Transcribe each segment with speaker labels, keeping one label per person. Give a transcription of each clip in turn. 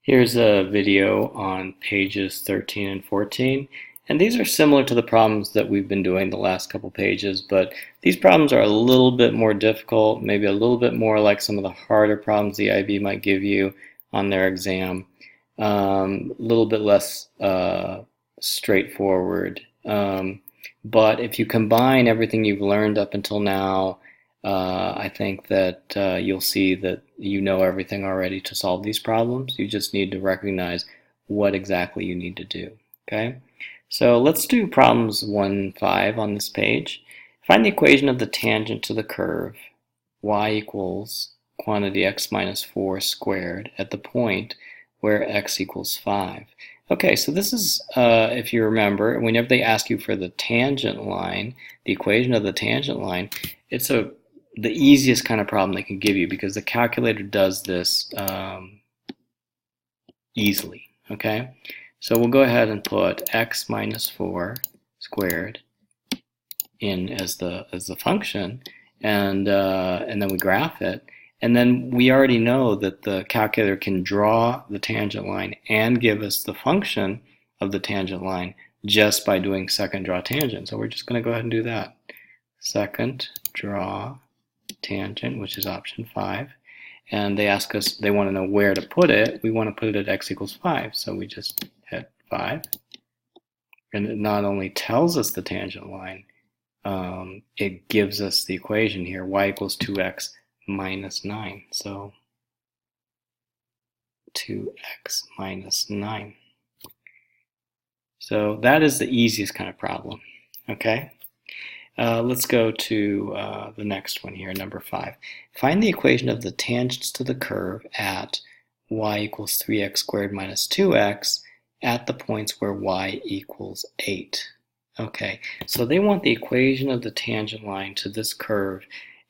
Speaker 1: Here's a video on pages 13 and 14, and these are similar to the problems that we've been doing the last couple pages, but these problems are a little bit more difficult, maybe a little bit more like some of the harder problems the IB might give you on their exam. A little bit less straightforward. But if you combine everything you've learned up until now, I think that you'll see that you know everything already to solve these problems. You just need to recognize what exactly you need to do. Okay, so let's do problems 1-5 on this page. Find the equation of the tangent to the curve y equals quantity x minus 4 squared at the point where x equals 5. Okay, so this is, if you remember, whenever they ask you for the tangent line, the equation of the tangent line, it's the easiest kind of problem they can give you because the calculator does this easily. Okay, so we'll go ahead and put x minus 4 squared in as the function, and then we graph it. And then we already know that the calculator can draw the tangent line and give us the function of the tangent line just by doing second draw tangent. So we're just going to go ahead and do that. Second draw tangent, which is option 5. And they ask us, they want to know where to put it. We want to put it at x equals 5. So we just hit 5. And it not only tells us the tangent line, it gives us the equation here, y equals 2x minus 9. So 2x minus 9. So that is the easiest kind of problem. Okay, let's go to the next one here, number 5. Find the equation of the tangents to the curve at y equals 3x squared minus 2x at the points where y equals 8. Okay, so they want the equation of the tangent line to this curve.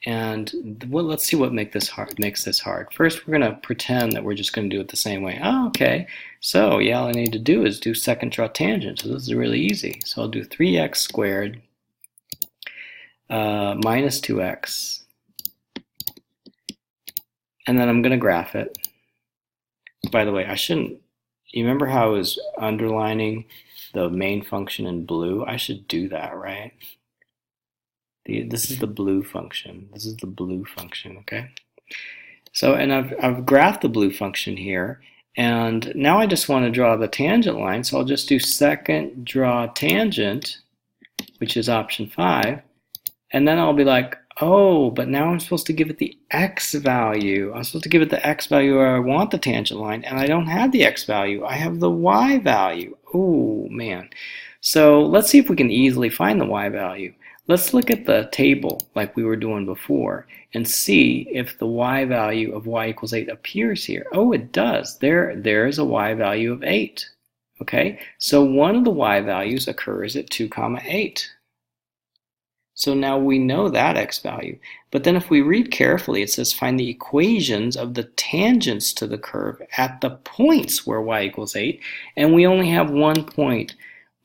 Speaker 1: And let's see what makes this hard. First, we're going to pretend that we're just going to do it the same way. Oh, okay. So, yeah, all I need to do is do second draw tangent. So this is really easy. So I'll do 3x squared minus 2x. And then I'm going to graph it. By the way, you remember how I was underlining the main function in blue? I should do that, right? This is the blue function. This is the blue function, okay? So, and I've graphed the blue function here, and now I just want to draw the tangent line, so I'll just do second draw tangent, which is option 5, and then I'll be like, oh, but now I'm supposed to give it the x value. I'm supposed to give it the x value where I want the tangent line, and I don't have the x value. I have the y value. Oh, man. So let's see if we can easily find the y value. Let's look at the table like we were doing before and see if the y value of y equals 8 appears here. Oh, it does. There is a y value of 8. Okay, so one of the y values occurs at 2, 8. So now we know that x value. But then if we read carefully, it says find the equations of the tangents to the curve at the points where y equals 8. And we only have one point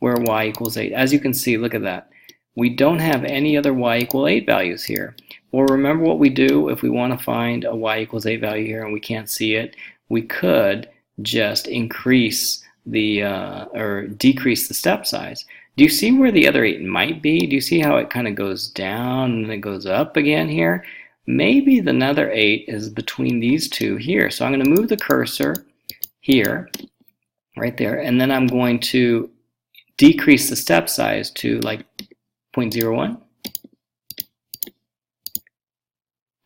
Speaker 1: where y equals 8. As you can see, look at that. We don't have any other y equal 8 values here. Well, remember what we do if we want to find a y equals 8 value here and we can't see it? We could just increase the, or decrease the step size. Do you see where the other 8 might be? Do you see how it kind of goes down and then it goes up again here? Maybe the another 8 is between these two here. So I'm going to move the cursor here, right there, and then I'm going to decrease the step size to like 0.01.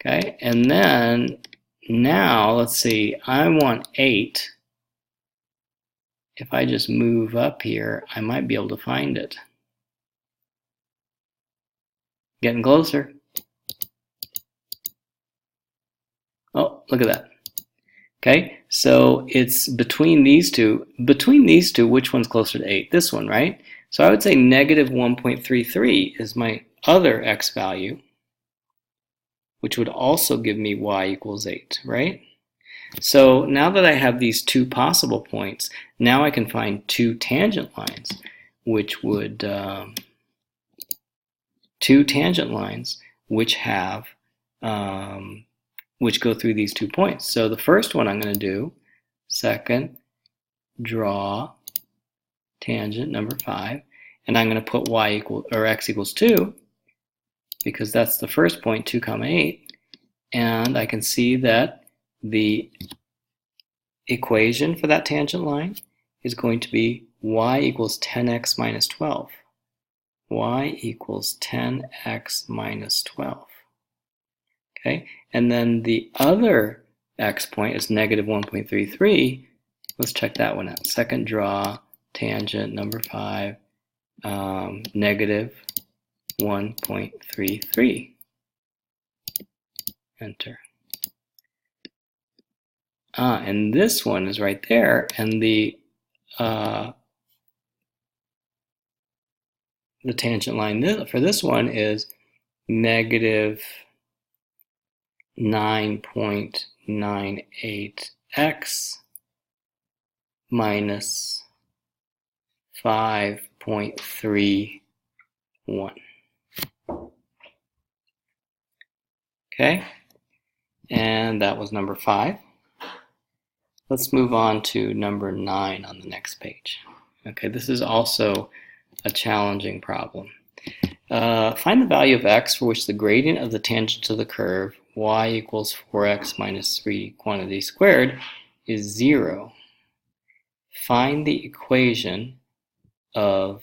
Speaker 1: Okay, and then now let's see, I want 8. If I just move up here, I might be able to find it. Getting closer. Oh, look at that. Okay, so it's between these two. Between these two, which one's closer to 8? This one, right? So I would say negative 1.33 is my other x value, which would also give me y equals 8, right? So now that I have these two possible points, now I can find two tangent lines, which would, which go through these 2 points. So the first one I'm going to do, Second, draw tangent number 5, and I'm going to put x equals 2 because that's the first point, 2, 8, and I can see that the equation for that tangent line is going to be y equals 10x minus 12. Y equals 10x minus 12. Okay, and then the other x point is negative 1.33. Let's check that one out. Second, draw tangent number 5, negative 1.33. Enter. And this one is right there, and the tangent line for this one is negative 9.98x minus 5.31. Okay, and that was number 5. Let's move on to number 9 on the next page. Okay, this is also a challenging problem. Find the value of x for which the gradient of the tangent to the curve y equals 4x minus 3 quantity squared is 0. Find the equation of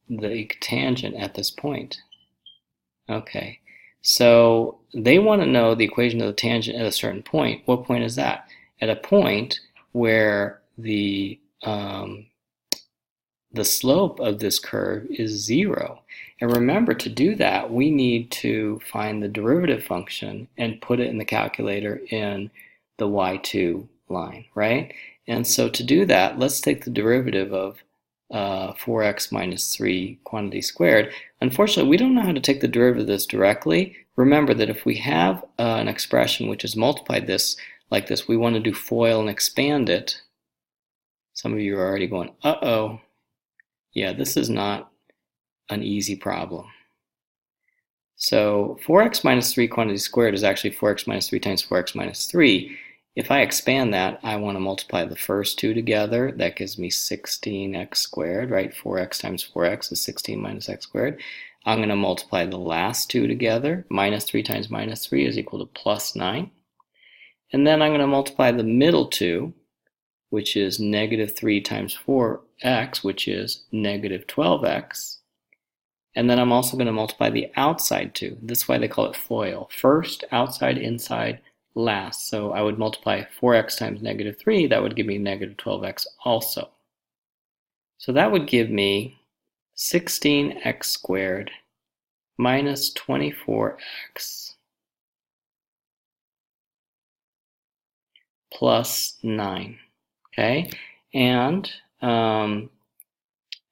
Speaker 1: the tangent at this point. Okay, so they want to know the equation of the tangent at a certain point. What point is that? At a point where the slope of this curve is 0. And remember, to do that, we need to find the derivative function and put it in the calculator in the y2 line, right? And so to do that, let's take the derivative of 4x minus 3 quantity squared. Unfortunately, we don't know how to take the derivative of this directly. Remember that if we have an expression which is multiplied this like this, we want to do FOIL and expand it. Some of you are already going, uh-oh. Yeah, this is not an easy problem. So 4x minus 3 quantity squared is actually 4x minus 3 times 4x minus 3. If I expand that, I want to multiply the first two together. That gives me 16x squared, right? 4x times 4x is 16 minus x squared. I'm going to multiply the last two together. Minus 3 times minus 3 is equal to plus 9. And then I'm going to multiply the middle two, which is negative 3 times 4x, which is negative 12x. And then I'm also going to multiply the outside two. That's why they call it FOIL. First, outside, inside, last. So I would multiply 4x times negative 3. That would give me negative 12x also. So that would give me 16x squared minus 24x plus 9. Okay, and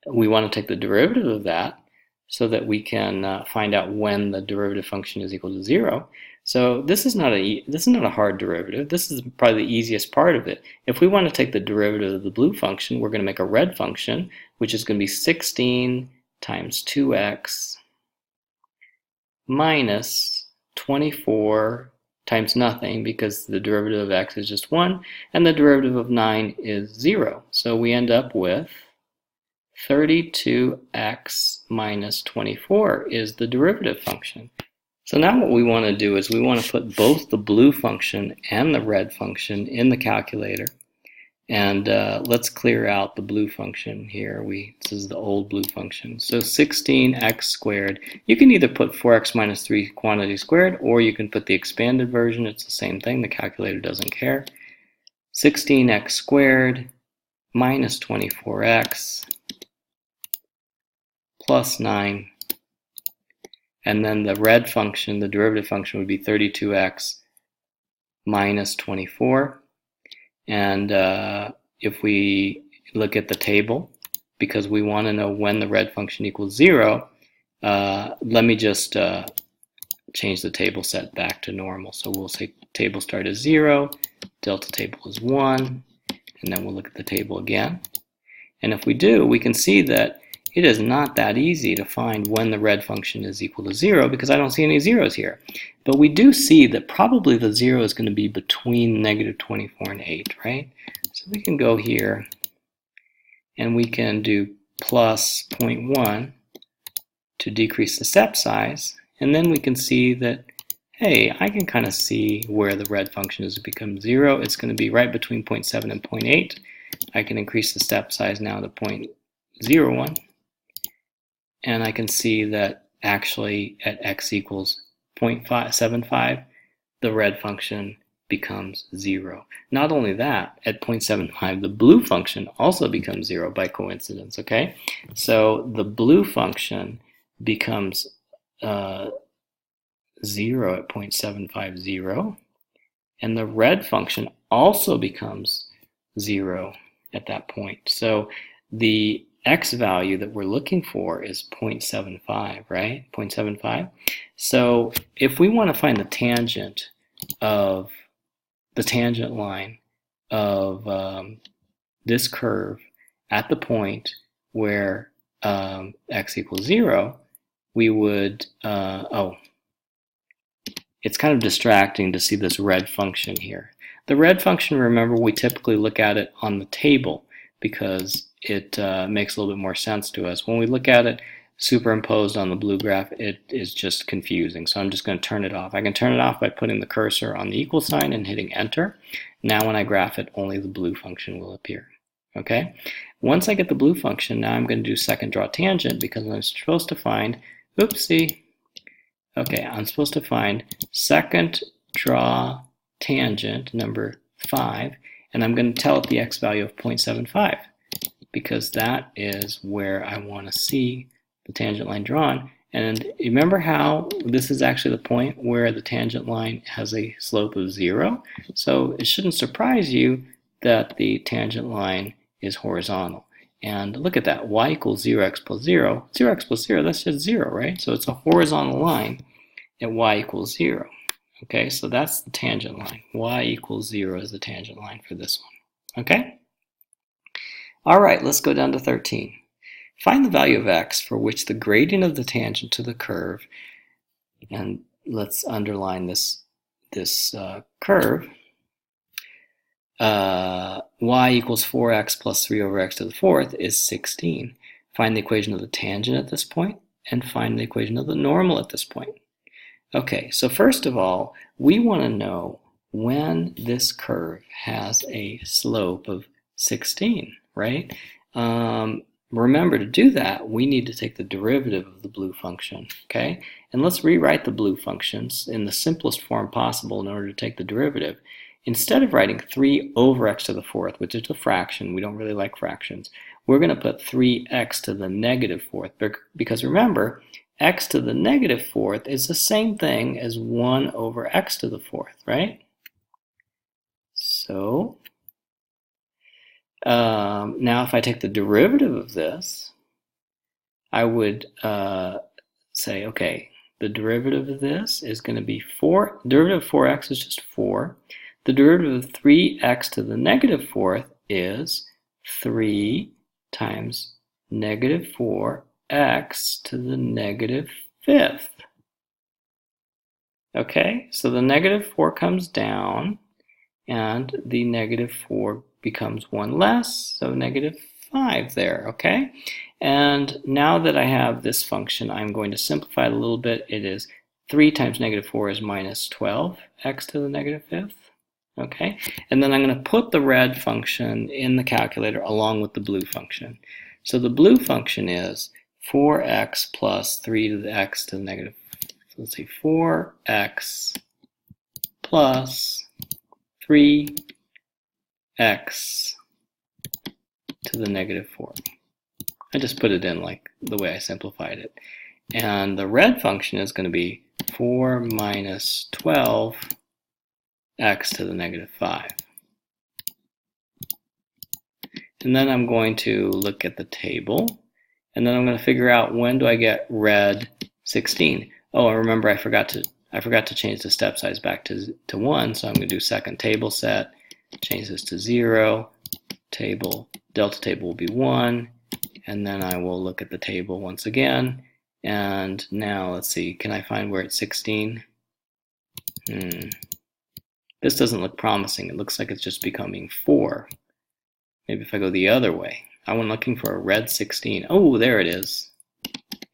Speaker 1: we want to take the derivative of that so that we can find out when the derivative function is equal to 0. So this is not a hard derivative. This is probably the easiest part of it. If we want to take the derivative of the blue function, we're going to make a red function, which is going to be 16 times 2x minus 24 times nothing, because the derivative of x is just 1, and the derivative of 9 is 0. So we end up with 32x minus 24 is the derivative function. So now what we want to do is we want to put both the blue function and the red function in the calculator. And let's clear out the blue function here. This is the old blue function. So 16x squared. You can either put 4x minus 3 quantity squared, or you can put the expanded version. It's the same thing. The calculator doesn't care. 16x squared minus 24x plus 9. And then the red function, the derivative function, would be 32x minus 24. And if we look at the table, because we want to know when the red function equals 0, let me just change the table set back to normal. So we'll say table start is 0, delta table is 1, and then we'll look at the table again. And if we do, we can see that it is not that easy to find when the red function is equal to 0, because I don't see any zeros here. But we do see that probably the 0 is going to be between negative 24 and 8, right? So we can go here and we can do plus 0.1 to decrease the step size, and then we can see that, hey, I can kind of see where the red function has become 0. It's going to be right between 0.7 and 0.8. I can increase the step size now to 0.01, and I can see that actually at x equals 0.75, the red function becomes 0. Not only that, at 0.75, the blue function also becomes 0 by coincidence, okay? So the blue function becomes 0 at 0.750, and the red function also becomes 0 at that point. So the x value that we're looking for is 0.75, right? 0.75. So if we want to find the tangent line of this curve at the point where x equals 0, we would, it's kind of distracting to see this red function here. The red function, remember, we typically look at it on the table because it makes a little bit more sense to us. When we look at it superimposed on the blue graph, it is just confusing. So I'm just going to turn it off. I can turn it off by putting the cursor on the equal sign and hitting enter. Now when I graph it, only the blue function will appear. Okay? Once I get the blue function, now I'm going to do second draw tangent because I'm supposed to find, oopsie, okay, I'm supposed to find second draw tangent number 5, and I'm going to tell it the x value of 0.75 because that is where I want to see the tangent line drawn. And remember how this is actually the point where the tangent line has a slope of 0? So it shouldn't surprise you that the tangent line is horizontal. And look at that, y equals 0x plus 0. 0x plus 0, that's just 0, right? So it's a horizontal line at y equals 0. Okay, so that's the tangent line. Y equals 0 is the tangent line for this one. Okay? All right, let's go down to 13. Find the value of x for which the gradient of the tangent to the curve, and let's underline this curve, y equals 4x plus 3 over x to the fourth is 16. Find the equation of the tangent at this point, and find the equation of the normal at this point. Okay, so first of all, we want to know when this curve has a slope of 16, right? Remember, to do that, we need to take the derivative of the blue function, okay? And let's rewrite the blue functions in the simplest form possible in order to take the derivative. Instead of writing 3 over x to the fourth, which is a fraction, we don't really like fractions, we're going to put 3x to the negative fourth, because remember, x to the negative fourth is the same thing as 1 over x to the fourth, right? So now if I take the derivative of this, I would say, okay, the derivative of this is going to be 4. The derivative of 4x is just 4. The derivative of 3x to the negative fourth is 3 times negative 4x to the negative fifth. Okay, so the negative 4 comes down, and the negative 4 becomes 1 less, so negative 5 there, okay? And now that I have this function, I'm going to simplify it a little bit. It is 3 times negative 4 is minus 12x to the negative fifth, okay? And then I'm going to put the red function in the calculator along with the blue function. So the blue function is 4x plus 3 to the x to the negative, so let's see, 4x plus 3x to the negative 4. I just put it in like the way I simplified it. And the red function is going to be 4 minus 12x to the negative 5. And then I'm going to look at the table, and then I'm going to figure out when do I get red 16. Oh, and remember I forgot to change the step size back to 1, so I'm going to do second table set, change this to 0, table, delta table will be 1, and then I will look at the table once again, and now let's see, can I find where it's 16? This doesn't look promising. It looks like it's just becoming 4. Maybe if I go the other way. I'm looking for a red 16. Oh, there it is.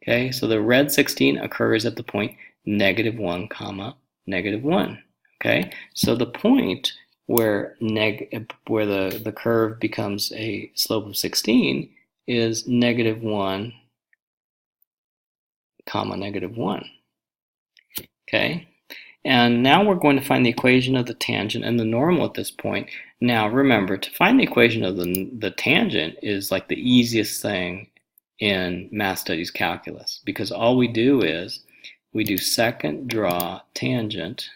Speaker 1: Okay, so the red 16 occurs at the point -1, comma, -1. Okay, so the point where the curve becomes a slope of 16 is -1, comma, -1. Okay, and now we're going to find the equation of the tangent and the normal at this point. Now remember, to find the equation of the tangent is like the easiest thing in math studies calculus, because all we do is we do second draw tangent.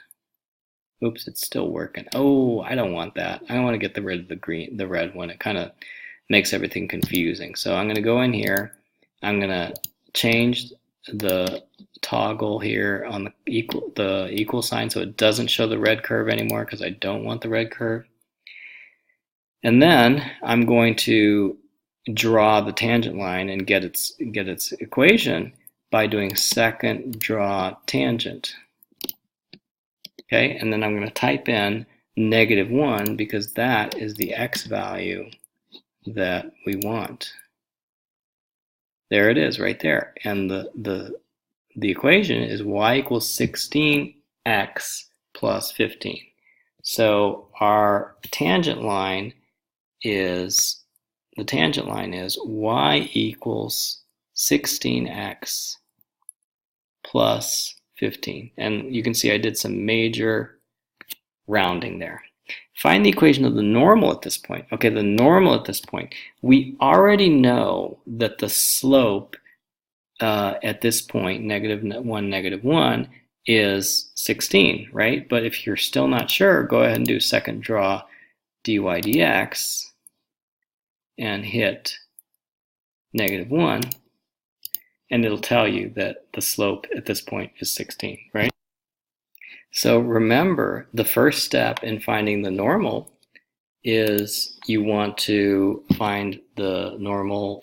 Speaker 1: Oops, it's still working. Oh, I don't want that. I want to get rid of the red one. It kind of makes everything confusing. So I'm going to go in here. I'm going to change the toggle here on the equal sign so it doesn't show the red curve anymore, because I don't want the red curve. And then I'm going to draw the tangent line and get its equation by doing second draw tangent. Okay, and then I'm going to type in -1 because that is the x value that we want. There it is right there. And the equation is y equals 16x plus 15. So our tangent line is y equals 16x plus 15. And you can see I did some major rounding there. Find the equation of the normal at this point. Okay, the normal at this point. We already know that the slope at this point, -1, -1, is 16, right? But if you're still not sure, go ahead and do second draw dy dx and hit -1, and it'll tell you that the slope at this point is 16, right? So remember, the first step in finding the normal is you want to find the normal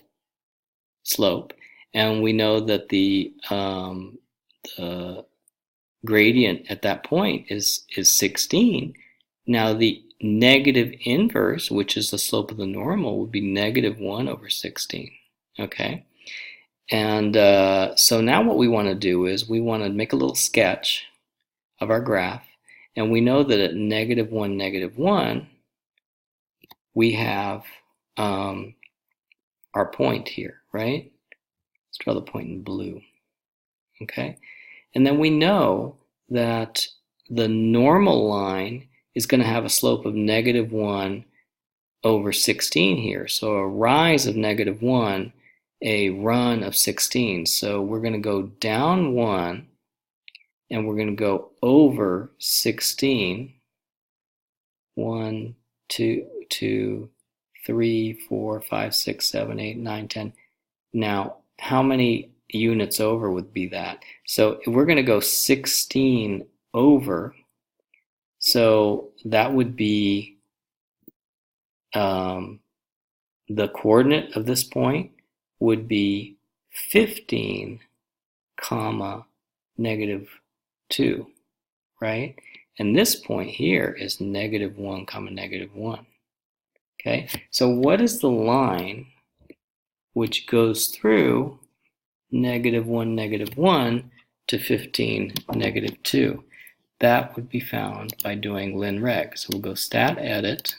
Speaker 1: slope. And we know that the gradient at that point is 16. Now the negative inverse, which is the slope of the normal, would be -1 over 16. Okay? And so now what we want to do is we want to make a little sketch of our graph, and we know that at -1, -1, we have our point here, right? Let's draw the point in blue. Okay, and then we know that the normal line is going to have a slope of -1 over 16 here. So a rise of -1, a run of 16. So we're going to go down 1, and we're going to go over 16. 1, 2, 3, 4, 5, 6, 7, 8, 9, 10. Now, how many units over would be that? So we're going to go 16 over. So that would be the coordinate of this point would be 15, comma, -2, right? And this point here is -1, comma, -1. Okay, so what is the line which goes through -1, -1 to 15, -2? That would be found by doing lin reg. So we'll go stat edit,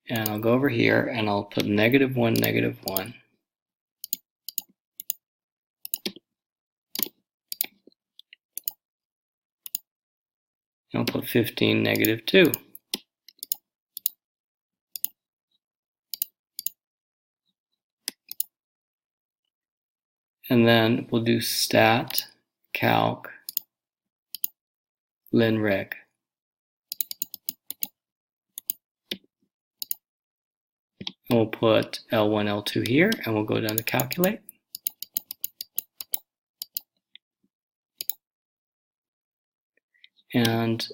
Speaker 1: and I'll go over here and I'll put -1, -1. And I'll put 15, -2. And then we'll do stat calc lin reg. And we'll put L1, L2 here, and we'll go down to calculate. And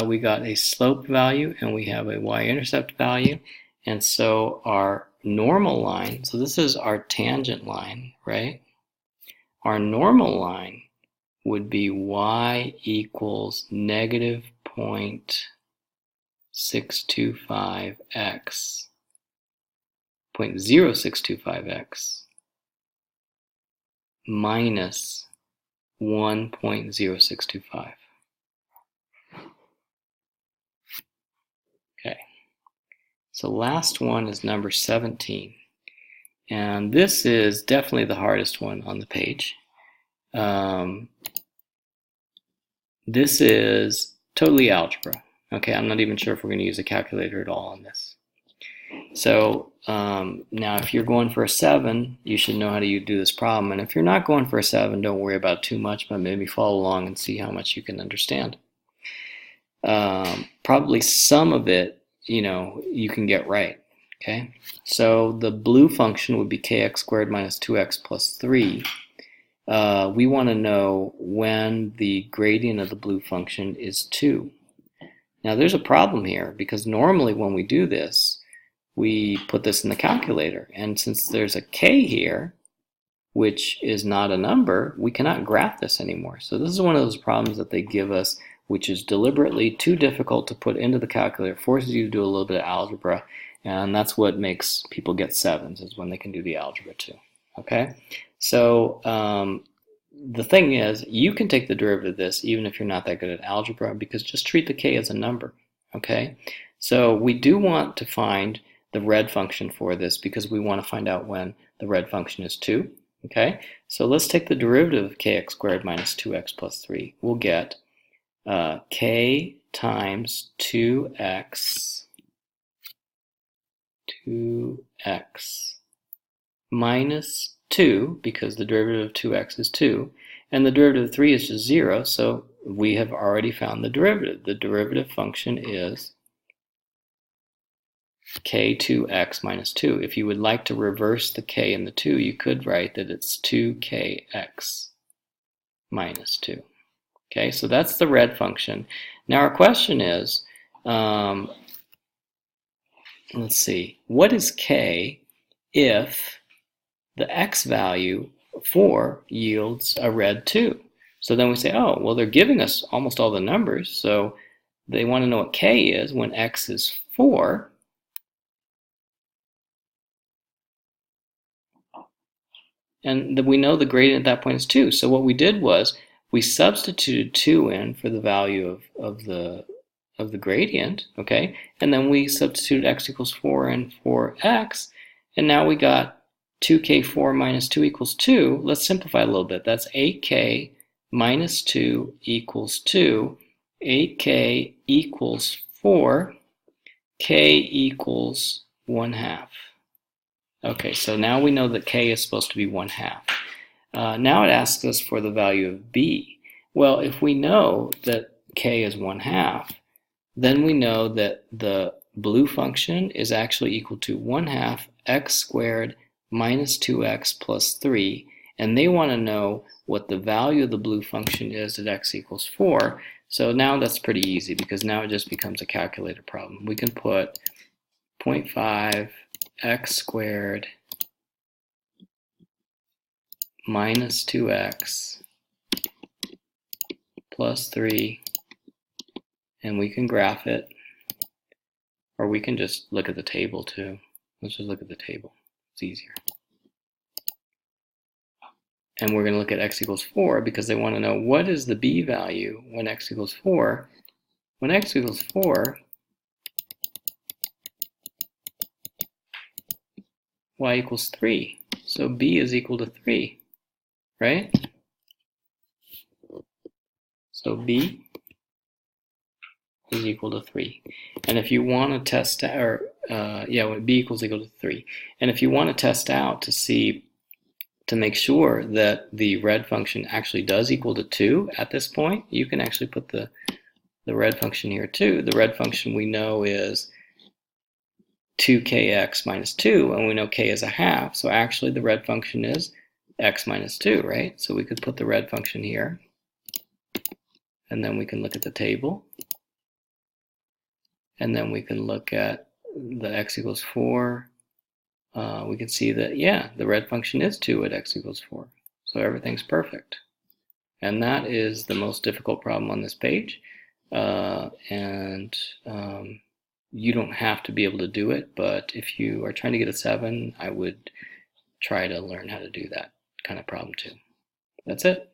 Speaker 1: we got a slope value, and we have a y-intercept value. And so our normal line, so this is our tangent line, right? Our normal line would be y equals -0.625x 0.0625x minus 1.0625. Okay, so last one is number 17. And this is definitely the hardest one on the page. This is totally algebra. Okay, I'm not even sure if we're going to use a calculator at all on this. So now if you're going for a 7, you should know how to do this problem. And if you're not going for a 7, don't worry about it too much, but maybe follow along and see how much you can understand. Probably some of it, you can get right. Okay, so the blue function would be kx squared minus 2x plus 3. We want to know when the gradient of the blue function is 2. Now there's a problem here, because normally when we do this, we put this in the calculator, and since there's a k here, which is not a number, we cannot graph this anymore. So this is one of those problems that they give us, which is deliberately too difficult to put into the calculator, forces you to do a little bit of algebra, and that's what makes people get 7s, is when they can do the algebra too. Okay, so the thing is, you can take the derivative of this even if you're not that good at algebra, because just treat the k as a number. Okay, so we do want to find the red function for this, because we want to find out when the red function is 2. Okay, so let's take the derivative of kx squared minus 2x plus 3. We'll get k times 2x minus 2, because the derivative of 2x is 2, and the derivative of 3 is just 0, so we have already found the derivative. The derivative function is k2x minus 2. If you would like to reverse the k and the 2, you could write that it's 2kx minus 2. Okay, so that's the red function. Now our question is, let's see, what is k if the x value 4 yields a red 2? So then we say, oh, well, they're giving us almost all the numbers, so they want to know what k is when x is 4. And we know the gradient at that point is 2. So what we did was we substituted 2 in for the value of the gradient, okay? And then we substituted x equals 4 in for x, and now we got 2k4 minus 2 equals 2. Let's simplify a little bit. That's 8k minus 2 equals 2. 8k equals 4. K equals 1/2. Okay, so now we know that k is supposed to be 1/2. Now it asks us for the value of b. Well, if we know that k is 1/2, then we know that the blue function is actually equal to 1/2 x squared minus 2x plus 3, and they want to know what the value of the blue function is at x equals 4. So now that's pretty easy, because now it just becomes a calculator problem. We can put 0.5 x squared minus 2x plus 3, and we can graph it, or we can just look at the table too. Let's just look at the table. It's easier. And we're going to look at x equals 4, because they want to know what is the b value when x equals 4. When x equals 4, y equals 3. So b is equal to 3, right? So b is equal to 3. And if you want to test, or b equals equal to 3. And if you want to test out to see, to make sure that the red function actually does equal to 2 at this point, you can actually put the red function here too. The red function we know is 2kx minus 2, and we know k is 1/2, so actually the red function is x minus 2, right? So we could put the red function here, and then we can look at the table, and then we can look at the x equals 4. We can see that, yeah, the red function is 2 at x equals 4, so everything's perfect. And that is the most difficult problem on this page, You don't have to be able to do it, but if you are trying to get a 7, I would try to learn how to do that kind of problem too. That's it.